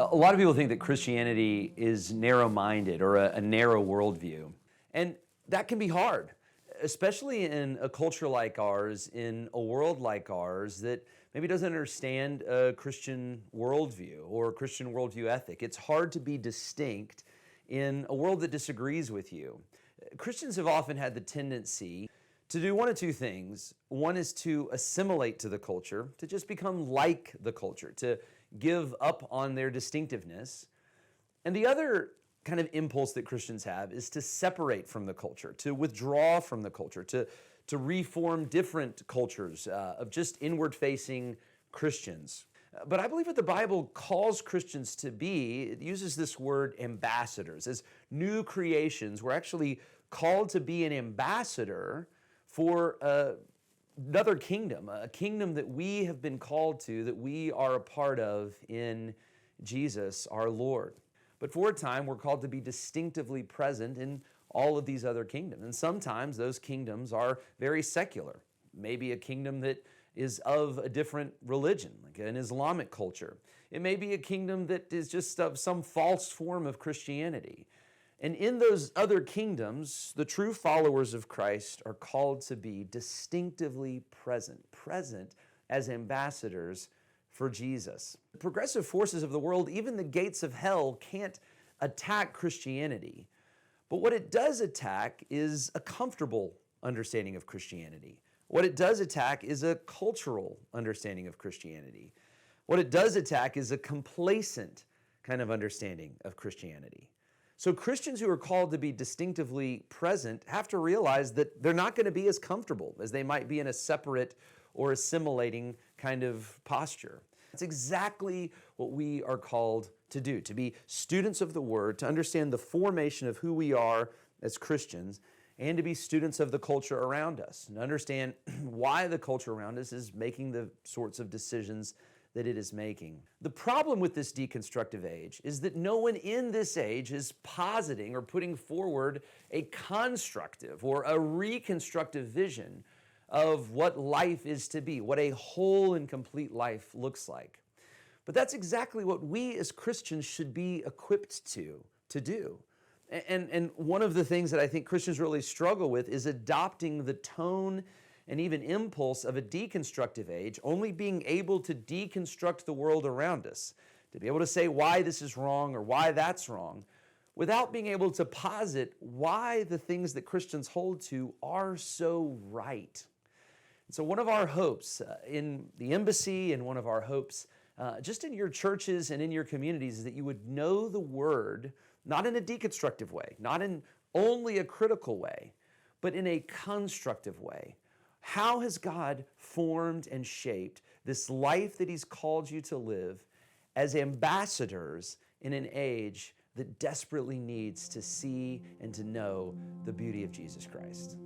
A lot of people think that Christianity is narrow-minded or a narrow worldview. And that can be hard, especially in a culture like ours, in a world like ours that maybe doesn't understand a Christian worldview or a Christian worldview ethic. It's hard to be distinct in a world that disagrees with you. Christians have often had the tendency to do one of two things. One is to assimilate to the culture, to just become like the culture, to give up on their distinctiveness. And the other kind of impulse that Christians have is to separate from the culture, to withdraw from the culture, to reform different cultures of just inward-facing Christians. But I believe what the Bible calls Christians to be, it uses this word ambassadors. As new creations, we're actually called to be an ambassador for another kingdom, a kingdom that we have been called to, that we are a part of in Jesus, our Lord. But for a time, we're called to be distinctively present in all of these other kingdoms. And sometimes those kingdoms are very secular. Maybe a kingdom that is of a different religion, like an Islamic culture. It may be a kingdom that is just of some false form of Christianity. And in those other kingdoms, the true followers of Christ are called to be distinctively present as ambassadors for Jesus. The progressive forces of the world, even the gates of hell, can't attack Christianity. But what it does attack is a comfortable understanding of Christianity. What it does attack is a cultural understanding of Christianity. What it does attack is a complacent kind of understanding of Christianity. So Christians who are called to be distinctively present have to realize that they're not going to be as comfortable as they might be in a separate or assimilating kind of posture. That's exactly what we are called to do, to be students of the Word, to understand the formation of who we are as Christians, and to be students of the culture around us, and understand why the culture around us is making the sorts of decisions that it is making. The problem with this deconstructive age is that no one in this age is positing or putting forward a constructive or a reconstructive vision of what life is to be, what a whole and complete life looks like. But that's exactly what we as Christians should be equipped to do. And one of the things that I think Christians really struggle with is adopting the tone and even impulse of a deconstructive age, only being able to deconstruct the world around us, to be able to say why this is wrong or why that's wrong, without being able to posit why the things that Christians hold to are so right. And so one of our hopes in the embassy and one of our hopes just in your churches and in your communities is that you would know the Word, not in a deconstructive way, not in only a critical way, but in a constructive way. How has God formed and shaped this life that He's called you to live as ambassadors in an age that desperately needs to see and to know the beauty of Jesus Christ?